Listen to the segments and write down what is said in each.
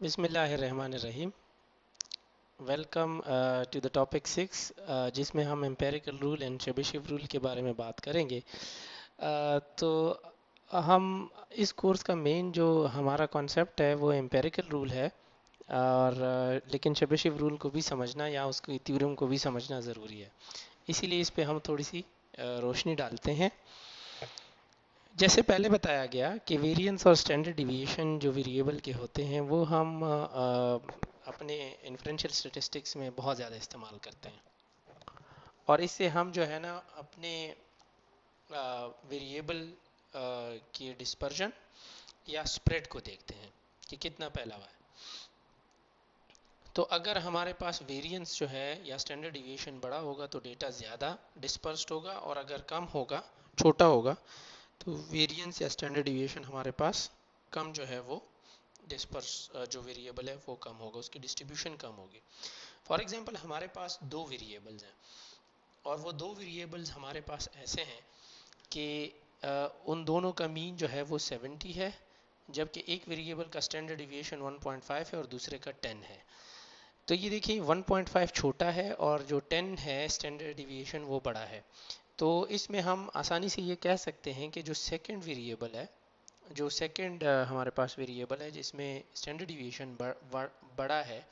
बिस्मिल्लाहिर्रहमानिर्रहीम। Welcome to the topic 6, जिसमें हम एम्पेरिकल रूल एंड शेबिशेव रूल के बारे में बात करेंगे। तो हम इस कोर्स का मेन जो हमारा कॉन्सेप्ट है वो एम्पेरिकल रूल है, और लेकिन शेबिशेव रूल को भी समझना या उसकी थ्योरम को भी समझना ज़रूरी है। इसीलिए इस पे हम थोड़ी सी रोशनी डालते हैं। जैसे पहले बताया गया कि वेरिएंस और स्टैंडर्ड डिविएशन जो वेरिएबल के होते हैं वो हम अपने इन्फ्रेंशियल स्टैटिस्टिक्स में बहुत ज़्यादा इस्तेमाल करते हैं, और इससे हम जो है ना अपने वेरिएबल की डिस्पर्जन या स्प्रेड को देखते हैं कि कितना फैला हुआ है। तो अगर हमारे पास वेरिएंस जो है या स्टैंडर्ड डिविएशन बड़ा होगा तो डेटा ज़्यादा डिस्पर्स्ड होगा, और अगर कम होगा, छोटा होगा, तो वेरिएंस या स्टैंडर्ड डिविएशन हमारे पास कम जो है वो डिस्पर्स जो वेरिएबल है वो कम होगा, उसकी डिस्ट्रीब्यूशन कम होगी। फॉर एग्जांपल हमारे पास दो वेरिएबल्स हैं, और वो दो वेरिएबल्स हमारे पास ऐसे हैं कि उन दोनों का मीन जो है वो 70 है, जबकि एक वेरिएबल का स्टैंडर्ड डिविएशन 1.5 है और दूसरे का 10 है। तो ये देखिए 1.5 छोटा है और जो 10 है स्टैंडर्ड डिविएशन वो बड़ा है। तो इसमें हम आसानी से ये कह सकते हैं कि जो सेकंड वेरिएबल है, जो सेकंड हमारे पास वेरिएबल है जिसमें स्टैंडर्ड डिविएशन बड़ा है,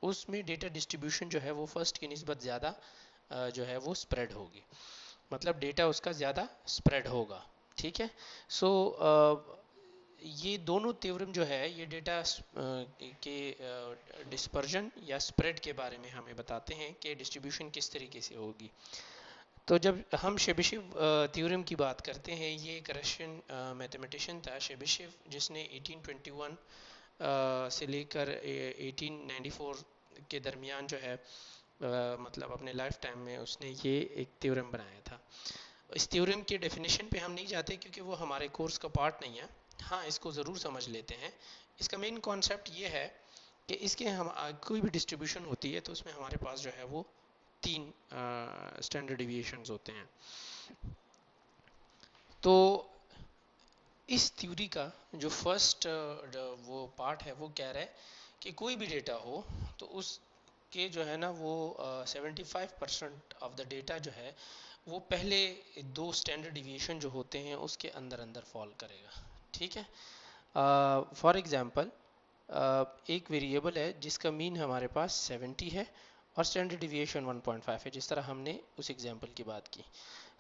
उसमें डेटा डिस्ट्रीब्यूशन जो है वो फर्स्ट की निस्बत ज़्यादा जो है वो स्प्रेड होगी, मतलब डेटा उसका ज़्यादा स्प्रेड होगा। ठीक है। सो ये दोनों थ्योरम जो है ये डेटा के डिस्पर्जन या स्प्रेड के बारे में हमें बताते हैं कि डिस्ट्रीब्यूशन किस तरीके से होगी। तो जब हम शेबिशेव थ्योरम की बात करते हैं, ये एक रशियन मैथमेटिशियन था शेबिशेव, जिसने 1821 से लेकर 1894 के दरमियान जो है मतलब अपने लाइफ टाइम में उसने ये एक थ्योरम बनाया था। इस थ्योरम के डेफिनेशन पे हम नहीं जाते क्योंकि वो हमारे कोर्स का पार्ट नहीं है। हाँ, इसको ज़रूर समझ लेते हैं। इसका मेन कॉन्सेप्ट ये है कि इसके हम कोई भी डिस्ट्रीब्यूशन होती है तो उसमें हमारे पास जो है वो तीन स्टैंडर्ड डिविएशंस होते हैं। तो इस थ्योरी का जो फर्स्ट वो पार्ट है वो कह रहा है कि कोई भी डेटा हो तो उसके जो है ना वो 75% ऑफ द डेटा जो है वो पहले दो स्टैंडर्ड डिविएशन जो होते हैं उसके अंदर अंदर फॉल करेगा। ठीक है। फॉर एग्जांपल एक वेरिएबल है जिसका मीन हमारे पास 70 है और स्टैंडर्ड डिविएशन 1.5 है, जिस तरह हमने उस एग्जांपल की बात की।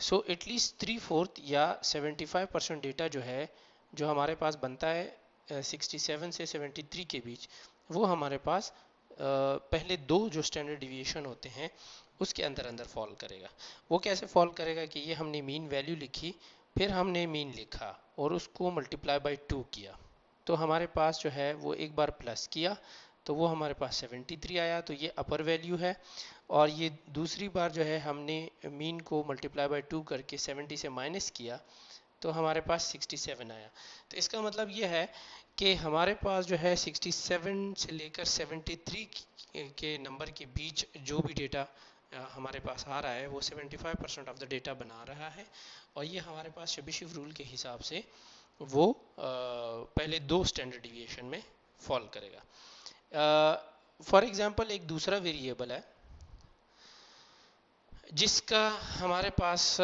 सो एटलीस्ट 3/4 या 75% डेटा जो है जो हमारे पास बनता है 67 से 73 के बीच, वो हमारे पास पहले दो जो स्टैंडर्ड डिविएशन होते हैं उसके अंदर अंदर फॉल करेगा। वो कैसे फॉल करेगा कि ये हमने मीन वैल्यू लिखी, फिर हमने मीन लिखा और उसको मल्टीप्लाई बाय 2 किया, तो हमारे पास जो है वो एक बार प्लस किया तो वो हमारे पास 73 आया, तो ये अपर वैल्यू है। और ये दूसरी बार जो है हमने मीन को मल्टीप्लाई बाय 2 करके 70 से माइनस किया तो हमारे पास 67 आया। तो इसका मतलब ये है कि हमारे पास जो है 67 से लेकर 73 के नंबर के बीच जो भी डेटा हमारे पास आ रहा है वो 75% ऑफ द डेटा बना रहा है, और ये हमारे पास शेबिशेव रूल के हिसाब से वो पहले दो स्टैंडर्ड डिविएशन में फॉल करेगा। फॉर एग्जांपल एक दूसरा वेरिएबल है जिसका हमारे पास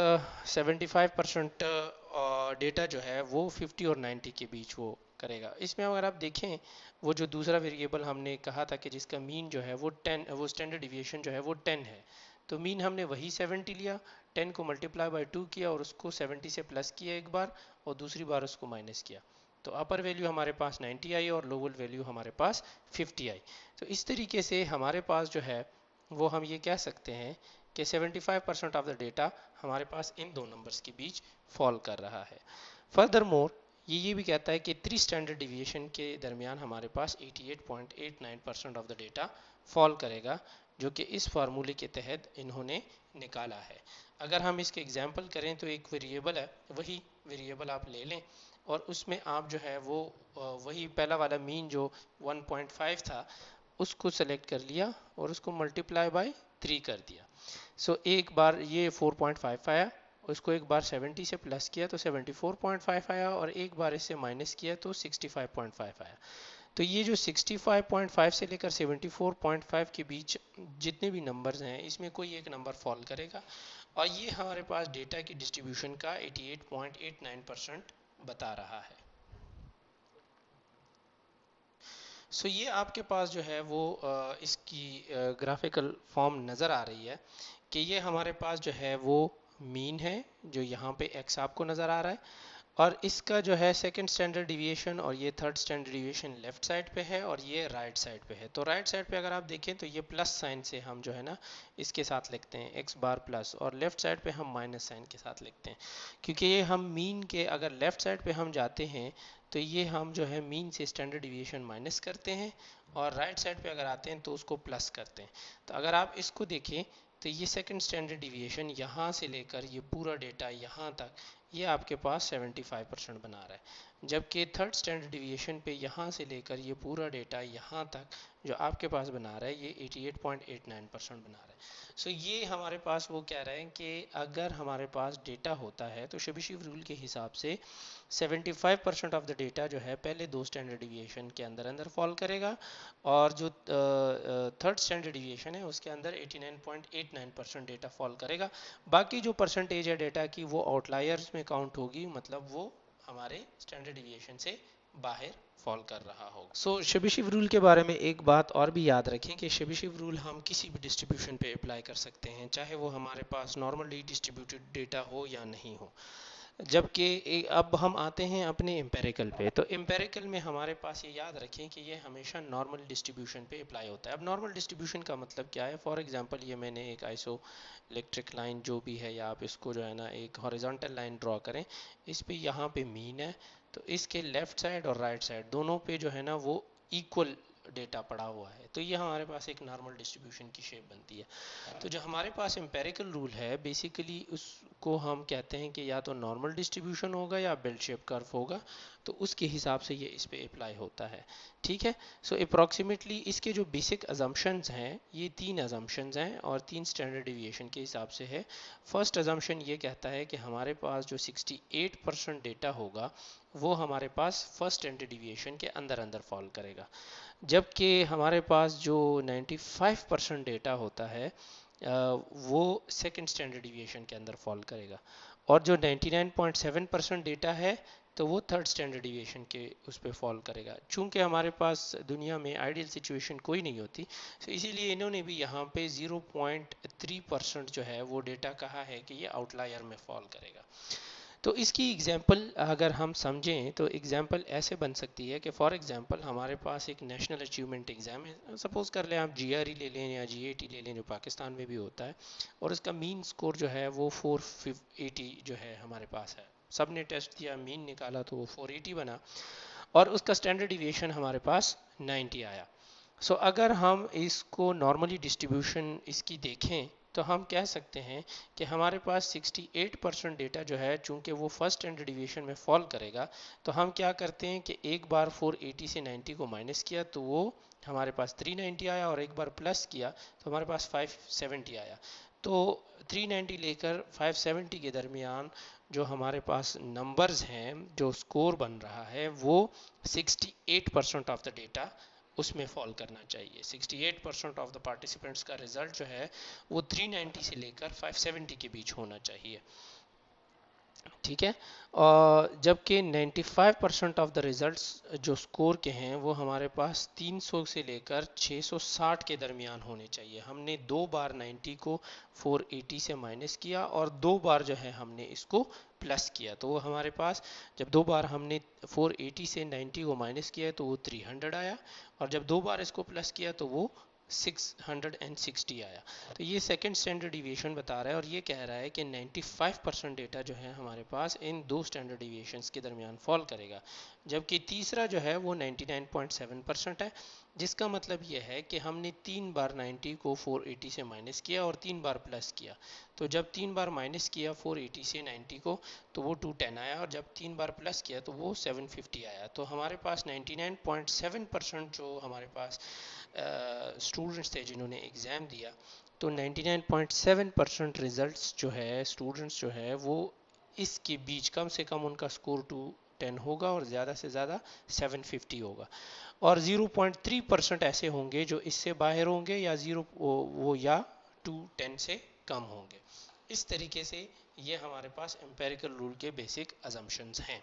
75% डेटा जो है वो 50 और 90 के बीच वो करेगा। इसमें अगर आप देखें, वो जो दूसरा वेरिएबल हमने कहा था कि जिसका मीन जो है वो 10, वो स्टैंडर्ड डिविएशन जो है वो 10 है, तो मीन हमने वही 70 लिया, 10 को मल्टीप्लाई बाय 2 किया और उसको 70 से प्लस किया एक बार, और दूसरी बार उसको माइनस किया, तो अपर वैल्यू हमारे पास 90 आई और लोअर वैल्यू हमारे पास 50 आई। तो इस तरीके से हमारे पास जो है वो हम ये कह सकते हैं कि 75% ऑफ द डेटा हमारे पास इन दो नंबर्स के बीच फॉल कर रहा है। फर्दर मोर ये भी कहता है कि 3 स्टैंडर्ड डिविएशन के दरमियान हमारे पास 88.89% ऑफ द डेटा फॉल करेगा, जो कि इस फार्मूले के तहत इन्होंने निकाला है। अगर हम इसके एग्जांपल करें तो एक वेरिएबल है, वही वेरिएबल आप ले लें और उसमें आप जो है वो वही पहला वाला मीन जो 1.5 था उसको सेलेक्ट कर लिया और उसको मल्टीप्लाई बाय 3 कर दिया। सो एक बार ये 4.5 आया, उसको एक बार 70 से प्लस किया तो 74.5 आया, और एक बार इससे माइनस किया तो 65.5 आया। तो ये जो 65.5 से लेकर 74.5 के बीच जितने भी नंबर्स हैं इसमें कोई एक नंबर फॉल करेगा, और ये हमारे पास डेटा की डिस्ट्रीब्यूशन का 88.89% बता रहा है। सो ये आपके पास जो है वो इसकी ग्राफिकल फॉर्म नज़र आ रही है कि ये हमारे पास जो है वो मीन है जो यहाँ पे x आपको नज़र आ रहा है, और इसका जो है सेकंड स्टैंडर्ड डिविएशन और ये third standard deviation left side पे है और ये राइट साइड पे है। तो राइट साइड पे अगर आप देखें तो ये प्लस साइन से हम जो है ना इसके साथ लिखते हैं x बार प्लस, और लेफ्ट साइड पे हम माइनस साइन के साथ लिखते हैं, क्योंकि ये हम मीन के अगर लेफ्ट साइड पे हम जाते हैं तो ये हम जो है मीन से स्टैंडर्ड डिविएशन माइनस करते हैं, और राइट साइड पे अगर आते हैं तो उसको प्लस करते हैं। तो अगर आप इसको देखें तो ये सेकंड स्टैंडर्ड डिविएशन यहाँ से लेकर ये पूरा डेटा यहाँ तक ये आपके पास 75% बना रहा है, जबकि थर्ड स्टैंडर्ड डिविएशन पे यहाँ से लेकर ये पूरा डेटा यहाँ तक जो आपके पास बना रहा है ये 88.89% बना रहा है। सो ये हमारे पास वो कह रहे हैं कि अगर हमारे पास डेटा होता है तो शेबिशेव रूल के हिसाब से 75% ऑफ द डेटा जो है पहले दो स्टैंडर्ड डिविएशन के अंदर अंदर फॉल करेगा, और जो थर्ड स्टैंडर्ड डिविएशन है उसके अंदर 89.89% डेटा फॉल करेगा। बाकी जो परसेंटेज है डेटा की वो आउटलायर्स में काउंट होगी, मतलब वो हमारे स्टैंडर्ड डिविएशन से बाहर फॉल कर रहा होगा। सो शेबिशेव रूल के बारे में एक बात और भी याद रखें कि शेबिशेव रूल हम किसी भी डिस्ट्रीब्यूशन पे अप्लाई कर सकते हैं, चाहे वो हमारे पास नॉर्मली डिस्ट्रीब्यूटेड डेटा हो या नहीं हो। जबकि अब हम आते हैं अपने एम्पेरिकल पे, तो एम्पेरिकल में हमारे पास ये याद रखें कि ये हमेशा नॉर्मल डिस्ट्रीब्यूशन पे अप्लाई होता है। अब नॉर्मल डिस्ट्रीब्यूशन का मतलब क्या है? फॉर एग्जांपल ये मैंने एक आइसो इलेक्ट्रिक लाइन जो भी है, या आप इसको जो है ना एक हॉरिजॉन्टल लाइन ड्रॉ करें, इस पे यहाँ पे मीन है, तो इसके लेफ्ट साइड और राइट साइड दोनों पे जो है ना वो इक्वल डेटा पड़ा हुआ है, तो ये हमारे पास एक नॉर्मल डिस्ट्रीब्यूशन की शेप बनती है। तो जो हमारे पास एम्पेरिकल रूल है बेसिकली उसको हम कहते हैं कि या तो नॉर्मल डिस्ट्रीब्यूशन होगा या बेल शेप कर्व होगा, तो उसके हिसाब से ये इस पे अप्लाई होता है। ठीक है, सो अप्रॉक्सीमेटली इसके जो बेसिक अजम्पशंस हैं ये तीन अजम्पशंस हैं और तीन स्टैंडर्ड डिविएशन के हिसाब से है। फर्स्ट अजम्पशन ये कहता है कि हमारे पास जो 68% डेटा होगा वो हमारे पास फर्स्ट स्टैंडर्ड डिविएशन के अंदर अंदर फॉल करेगा, जबकि हमारे पास जो 95% डेटा होता है वो सेकंड स्टैंडर्ड डिविएशन के अंदर फॉल करेगा, और जो 99.7% डेटा है तो वो थर्ड स्टैंडर्ड डिविएशन के उस पर फॉल करेगा। चूंकि हमारे पास दुनिया में आइडियल सिचुएशन कोई नहीं होती, तो इसीलिए इन्होंने भी यहाँ पे 0.3% जो है वो डेटा कहा है कि ये आउटलायर में फॉल करेगा। तो इसकी एग्जांपल अगर हम समझें तो एग्जांपल ऐसे बन सकती है कि फॉर एग्जांपल हमारे पास एक नेशनल अचीवमेंट एग्ज़ाम है, सपोज कर लें आप जीआरई ले लें या जीएटी ले लें जो पाकिस्तान में भी होता है, और उसका मीन स्कोर जो है वो 480 जो है हमारे पास है। सब ने टेस्ट दिया, मीन निकाला तो वो 480 बना, और उसका स्टैंडर्ड डिविएशन हमारे पास 90 आया। सो अगर हम इसको नॉर्मली डिस्ट्रीब्यूशन इसकी देखें तो हम कह सकते हैं कि हमारे पास 68% डेटा जो है चूंकि वो फर्स्ट स्टैंडर्ड डिविएशन में फॉल करेगा, तो हम क्या करते हैं कि एक बार 480 से 90 को माइनस किया तो वो हमारे पास 390 आया, और एक बार प्लस किया तो हमारे पास 570 आया। तो 390 लेकर 570 के दरमियान जो हमारे पास नंबर्स हैं, जो स्कोर बन रहा है वो 68% ऑफ द डेटा उसमें फॉल करना चाहिए। 68% ऑफ द पार्टिसिपेंट्स का रिजल्ट जो है वो 390 से लेकर 570 के बीच होना चाहिए। ठीक है, और जबकि 95% ऑफ द रिजल्ट्स जो स्कोर के हैं वो हमारे पास 300 से लेकर 660 के दरमियान होने चाहिए। हमने दो बार 90 को 480 से माइनस किया और दो बार जो है हमने इसको प्लस किया, तो वो हमारे पास जब दो बार हमने 480 से 90 को माइनस किया तो वो 300 आया, और जब दो बार इसको प्लस किया तो वो 660 आया। तो ये सेकंड स्टैंडर्ड डिविएशन बता रहा है, और ये कह रहा है कि 95% डेटा जो है हमारे पास इन दो स्टैंडर्ड डिविएशंस के दरमियान फॉल करेगा, जबकि तीसरा जो है वो 99.7% है, जिसका मतलब ये है कि हमने तीन बार 90 को 480 से माइनस किया और तीन बार प्लस किया। तो जब तीन बार माइनस किया 480 से 90 को तो वो 210 आया, और जब तीन बार प्लस किया तो वो 750 आया। तो हमारे पास 99.7% जो हमारे पास स्टूडेंट्स थे जिन्होंने एग्ज़ाम दिया, तो 99.7% रिजल्ट्स जो है स्टूडेंट्स जो है वो इसके बीच कम से कम उनका स्कोर 2 0.10 होगा और ज़्यादा से ज़्यादा 750 होगा, और 0.3% ऐसे होंगे जो इससे बाहर होंगे या वो या 210 से कम होंगे। इस तरीके से ये हमारे पास एम्पेरिकल रूल के बेसिक अजम्पशंस हैं।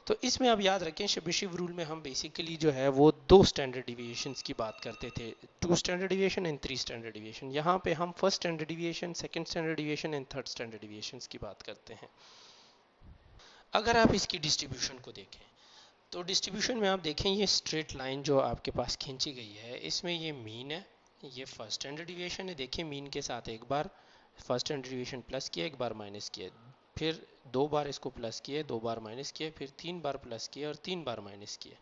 तो इसमें आप याद रखें शेबिशेव रूल में हम बेसिकली जो है वो 2 स्टैंडर्ड डिविएशंस की बात करते थे, 2 standard deviation and 3 standard deviation. यहाँ पे हम first standard deviation, second standard deviation and third standard deviations की बात करते हैं। अगर आप इसकी डिस्ट्रीब्यूशन को देखें तो डिस्ट्रीब्यूशन में आप देखें ये स्ट्रेट लाइन जो आपके पास खींची गई है, इसमें ये मीन है, ये फर्स्ट स्टैंडर्ड डिविएशन है। देखिए मीन के साथ एक बार फर्स्ट स्टैंडर्ड डिविएशन प्लस किया, एक बार माइनस किया, फिर 2 बार इसको प्लस किए, 2 बार माइनस किए, फिर 3 बार प्लस किए और 3 बार माइनस किए।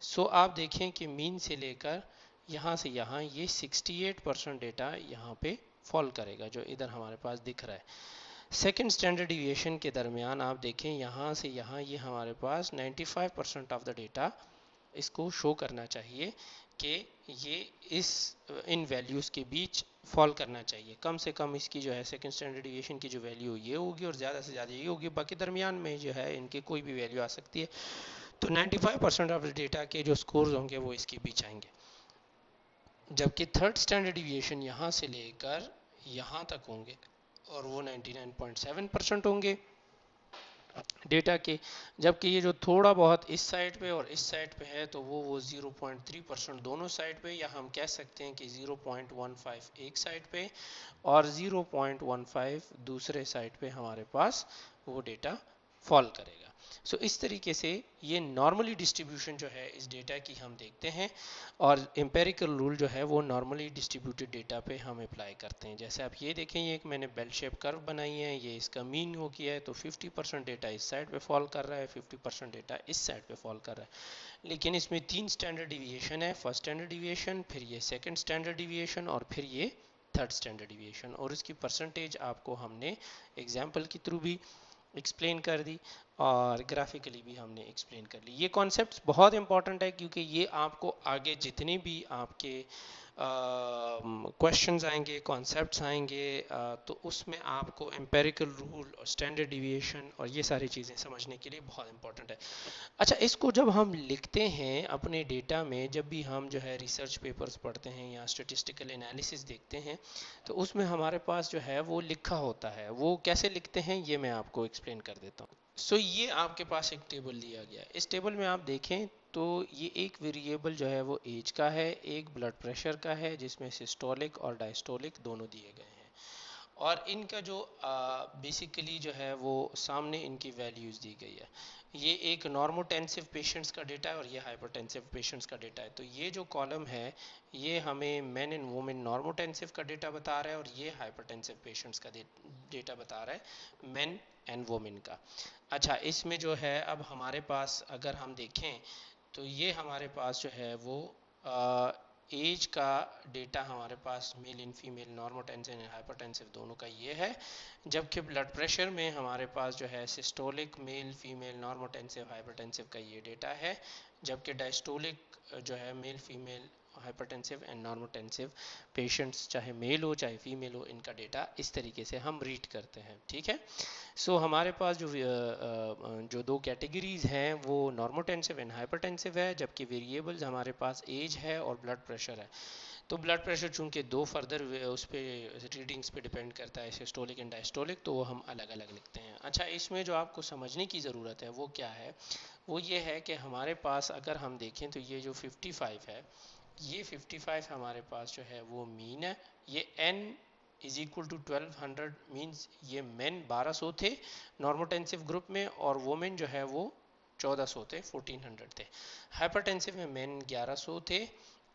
सो आप देखें कि मीन से लेकर यहाँ से यहाँ ये 68% डेटा यहाँ पे फॉल करेगा जो इधर हमारे पास दिख रहा है। सेकेंड स्टैंडर्ड डिविएशन के दरमियान आप देखें यहाँ से यहाँ ये हमारे पास 95% ऑफ द डेटा इसको शो करना चाहिए कि ये इन वैल्यूज़ के बीच फॉल करना चाहिए। कम से कम इसकी जो है सेकेंड स्टैंडर्ड डिविएशन की जो वैल्यू ये होगी और ज़्यादा से ज़्यादा ये होगी, बाकी दरमियान में जो है इनके कोई भी वैल्यू आ सकती है। तो 95% ऑफ डेटा के जो स्कोर्स होंगे वो इसके बीच आएंगे, जबकि थर्ड स्टैंडर्ड डिविएशन यहाँ से लेकर यहाँ तक होंगे और वो 99.7% होंगे डेटा के, जबकि ये जो थोड़ा बहुत इस साइड पे और इस साइड पे है तो वो 0.3% दोनों साइड पे, या हम कह सकते हैं कि 0.15 एक साइड पे और 0.15 दूसरे साइड पे हमारे पास वो डेटा फॉल करेगा। सो इस तरीके से ये नॉर्मली डिस्ट्रीब्यूशन जो है इस डेटा की हम देखते हैं, और एम्पेरिकल रूल जो है वो नॉर्मली डिस्ट्रीब्यूटेड डेटा पे हम अप्लाई करते हैं। जैसे आप ये देखें, ये एक मैंने बेल शेप कर्व बनाई है, ये इसका मीन हो किया है, तो 50% डेटा इस साइड पे फॉल कर रहा है, 50% डेटा इस साइड पे फॉल कर रहा है। लेकिन इसमें 3 स्टैंडर्ड डिविएशन है, फर्स्ट स्टैंडर्ड डिविएशन, फिर ये सेकेंड स्टैंडर्ड डिविएशन और फिर ये थर्ड स्टैंडर्ड डिविएशन, और इसकी परसेंटेज आपको हमने एग्जाम्पल के थ्रू भी एक्सप्लेन कर दी और ग्राफिकली भी हमने एक्सप्लेन कर ली। ये कॉन्सेप्ट्स बहुत इंपॉर्टेंट है क्योंकि ये आपको आगे जितने भी आपके क्वेश्चंस आएंगे, कॉन्सेप्ट्स आएंगे, तो उसमें आपको एम्पेरिकल रूल और स्टैंडर्ड डिविएशन और ये सारी चीज़ें समझने के लिए बहुत इंपॉर्टेंट है। अच्छा, इसको जब हम लिखते हैं अपने डेटा में, जब भी हम जो है रिसर्च पेपर्स पढ़ते हैं या स्टेटिस्टिकल एनालिसिस देखते हैं, तो उसमें हमारे पास जो है वो लिखा होता है। वो कैसे लिखते हैं ये मैं आपको एक्सप्लेन कर देता हूँ। सो ये आपके पास एक टेबल दिया गया है। इस टेबल में आप देखें तो ये एक वेरिएबल जो है वो एज का है, एक ब्लड प्रेशर का है जिसमें सिस्टोलिक और डायस्टोलिक दोनों दिए गए हैं, और इनका जो बेसिकली जो है वो सामने इनकी वैल्यूज़ दी गई है। ये एक नॉर्मोटेंसिव पेशेंट्स का डेटा है और ये हाइपरटेंसिव पेशेंट्स का डेटा है। तो ये जो कॉलम है ये हमें मेन एंड वुमेन नॉर्मोटेंसिव का डेटा बता रहा है, और ये हाइपरटेंसिव पेशेंट्स का डेटा बता रहा है मेन एंड वुमेन का। अच्छा, इसमें जो है अब हमारे पास अगर हम देखें तो ये हमारे पास जो है वो एज का डेटा हमारे पास male in female normotensive and hypertensive दोनों का ये है, जबकि ब्लड प्रेशर में हमारे पास जो है systolic male female normotensive hypertensive का ये डेटा है, जबकि डायस्टोलिक जो है male female hypertensive and normotensive patients चाहे मेल हो चाहे फीमेल हो, इनका डेटा इस तरीके से हम रीड करते हैं। ठीक है, सो हमारे पास जो दो कैटेगरीज हैं वो नॉर्मोटेंसिव एंड हाइपरटेंसिव है, जबकि वेरिएबल्स हमारे पास एज है और ब्लड प्रेशर है। तो ब्लड प्रेशर चूंकि दो फर्दर उस पर रीडिंग्स पे डिपेंड करता है, सिस्टोलिक एंड डायस्टोलिक, तो वो हम अलग अलग लिखते हैं। अच्छा, इसमें जो आपको समझने की ज़रूरत है वो क्या है, वो ये है कि हमारे पास अगर हम देखें तो ये जो 55 है, ये 55 हमारे पास जो है वो मीन है। ये n is equal to 1200 means ये मेन 1200 थे नॉर्मोटेंसिव ग्रुप में, और वोमेन जो है वो 1400 थे, 1400 थे। हाइपरटेंसिव में मेन 1100 थे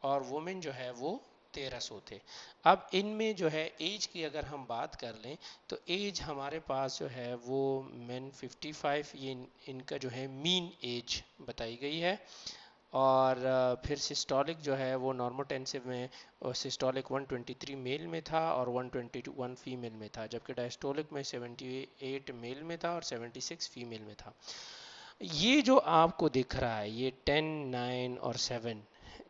और वोमेन जो है वो 1300 थे। अब इनमें जो है एज की अगर हम बात कर लें तो एज हमारे पास जो है वो मेन 55, ये इनका जो है मीन एज बताई गई है, और फिर सिस्टोलिक जो है वो नॉर्मोटेंसिव में सिस्टोलिक 123 मेल में था और 121 फीमेल में था, जबकि डायस्टोलिक में 78 मेल में था और 76 फीमेल में था। ये जो आपको दिख रहा है ये 10, 9 और 7,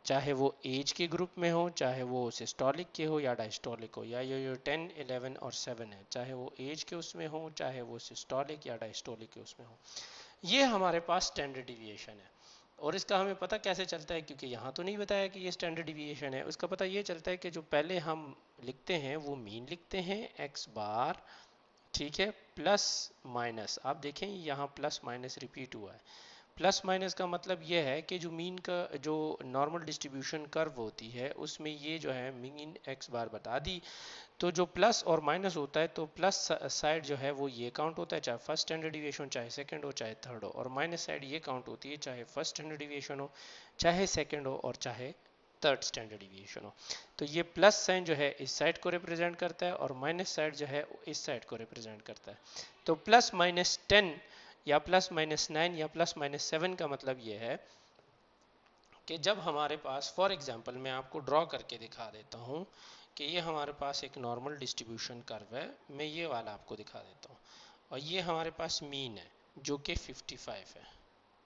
चाहे वो एज के ग्रुप में हो, चाहे वो सिस्टोलिक के हो या डायस्टोलिक हो, या ये जो 10, 11 और 7 है, चाहे वो एज के उसमें हो चाहे वो सिस्टोलिक या डायस्टोलिक के उसमें हो, ये हमारे पास स्टैंडर्ड डिविएशन है। और इसका हमें पता कैसे चलता है, क्योंकि यहाँ तो नहीं बताया कि ये स्टैंडर्ड डिविएशन है। उसका पता ये चलता है कि जो पहले हम लिखते हैं वो मीन लिखते हैं x बार, ठीक है, प्लस माइनस। आप देखें यहाँ प्लस माइनस रिपीट हुआ है। प्लस माइनस का मतलब ये है कि जो मीन का जो नॉर्मल डिस्ट्रीब्यूशन कर्व होती है उसमें ये जो है मीन x बार बता दी। तो जो प्लस और माइनस होता है तो प्लस साइड जो है वो ये काउंट होता है, चाहे फर्स्ट स्टैंडर्ड डिविएशन हो, चाहे सेकंड हो, चाहे थर्ड हो, और माइनस साइड ये काउंट होती है, चाहे फर्स्ट स्टैंडर्ड डिविएशन हो, चाहे सेकंड हो, और चाहे थर्ड स्टैंडर्ड डिविएशन हो। तो ये प्लस साइन जो है इस साइड को रिप्रेजेंट करता है और माइनस साइड जो है इस साइड को रिप्रेजेंट करता है। तो प्लस माइनस 10 या प्लस माइनस 9 या प्लस माइनस 7 का मतलब ये है कि जब हमारे पास, फॉर एग्जांपल मैं आपको ड्रॉ करके दिखा देता हूँ कि ये हमारे पास एक नॉर्मल डिस्ट्रीब्यूशन कर्व है, मैं ये वाला आपको दिखा देता हूँ, और ये हमारे पास मीन है जो कि 55 है,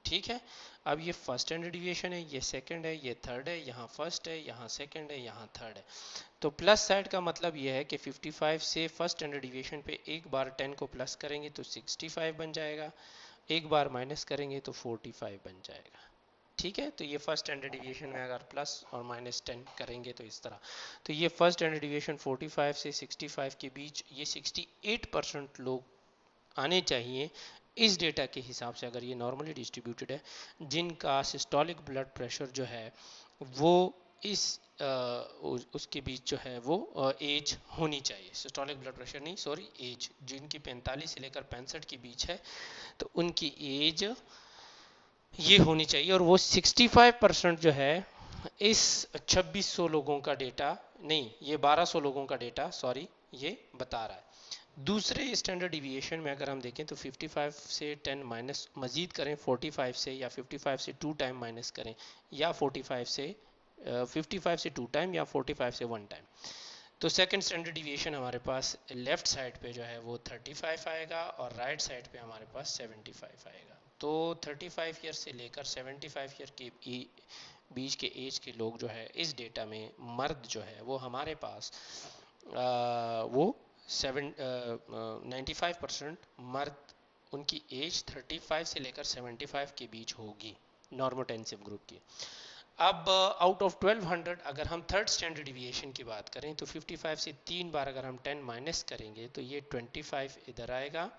ठीक है। अब ये फर्स्ट स्टैंडर्ड डिविएशन है, ये सेकंड है, ये थर्ड है, यहाँ फर्स्ट है, यहाँ सेकंड है, यहाँ थर्ड है। तो प्लस साइड का मतलब ये है कि 55 से फर्स्ट स्टैंडर्ड डिविएशन पे एक बार 10 को प्लस करेंगे तो 65 बन जाएगा, एक बार माइनस करेंगे तो 45 बन जाएगा, ठीक है। तो ये फर्स्ट स्टैंडर्ड डिविएशन में अगर प्लस और माइनस 10 करेंगे तो इस तरह, तो ये फर्स्ट स्टैंडर्ड डिविएशन 45 से 65 के बीच, ये 68% लोग आने चाहिए इस डेटा के हिसाब से, अगर ये नॉर्मली डिस्ट्रीब्यूटेड है, जिनका सिस्टोलिक ब्लड प्रेशर जो है वो इस उसके बीच जो है वो एज होनी चाहिए, सिस्टोलिक ब्लड प्रेशर नहीं, सॉरी, एज, जिनकी 45 से लेकर 65 के बीच है तो उनकी एज ये होनी चाहिए। और वो 65% जो है इस 2600 लोगों का डेटा, नहीं ये 1200 लोगों का डेटा, सॉरी, ये बता रहा है। दूसरे स्टैंडर्ड डिविएशन में अगर हम देखें तो 55 से 10 माइनस मजीद करें 45 से, या 55 से 2 टाइम माइनस करें, या 45 से 55 से 2 टाइम, या 45 से 1 टाइम, तो सेकंड स्टैंडर्ड डिविएशन हमारे पास लेफ्ट साइड पे जो है वो 35 आएगा और राइट साइड पे हमारे पास 75 आएगा। तो 35 ईयर से लेकर 75 ईयर के बीच के एज के लोग जो है इस डेटा में, मर्द जो है वो हमारे पास वो 95% मर्द, उनकी एज 35 से लेकर 75 के बीच होगी नॉर्मोटेंसिव ग्रुप की। अब आउट ऑफ 1200 अगर हम थर्ड स्टैंडर्ड डिविएशन की बात करें तो 55 से 3 बार अगर हम 10 माइनस करेंगे तो ये 25 इधर आएगा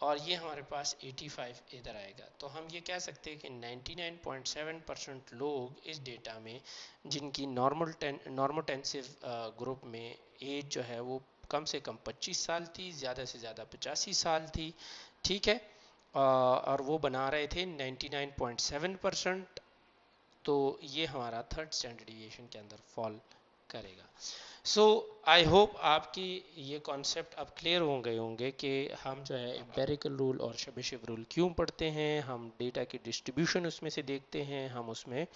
और ये हमारे पास 85 इधर आएगा। तो हम ये कह सकते हैं कि 99.7% लोग इस डेटा में जिनकी नॉर्मोटेंसिव ग्रुप में एज जो है वो कम से कम 25 साल थी, ज़्यादा से ज़्यादा 85 साल थी, ठीक है, और वो बना रहे थे 99.7%, तो ये हमारा थर्ड स्टैंडर्ड डिविएशन के अंदर फॉल करेगा। सो आई होप आपकी ये कॉन्सेप्ट अब क्लियर हो गए होंगे कि हम जो है एम्पेरिकल रूल और शेबीशेव रूल क्यों पढ़ते हैं, हम डेटा की डिस्ट्रीब्यूशन उसमें से देखते हैं, हम उसमें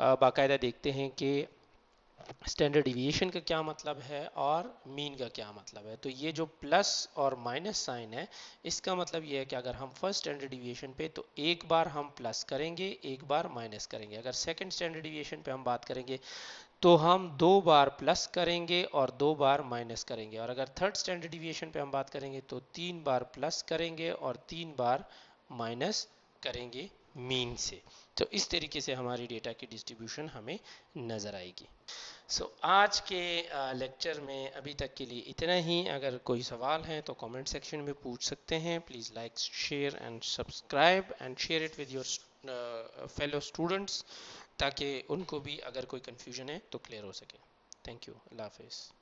बाकायदा देखते हैं कि स्टैंडर्ड डिविएशन का क्या मतलब है और मीन का क्या मतलब है। तो ये जो प्लस और माइनस साइन है इसका मतलब ये है कि अगर हम फर्स्ट स्टैंडर्ड डिविएशन पे तो एक बार हम प्लस करेंगे, एक बार माइनस करेंगे। अगर सेकंड स्टैंडर्ड डिविएशन पे हम बात करेंगे तो हम 2 बार प्लस करेंगे और 2 बार माइनस करेंगे। और अगर थर्ड स्टैंडर्ड डिविएशन पे हम बात करेंगे तो 3 बार प्लस करेंगे और 3 बार माइनस करेंगे मीन से। तो इस तरीके से हमारी डेटा की डिस्ट्रीब्यूशन हमें नज़र आएगी। आज के लेक्चर में अभी तक के लिए इतना ही। अगर कोई सवाल है तो कमेंट सेक्शन में पूछ सकते हैं। Please like, share and subscribe and share it with your fellow students, ताकि उनको भी अगर कोई कन्फ्यूजन है तो क्लियर हो सके। Thank you. अल्लाह हाफिज़।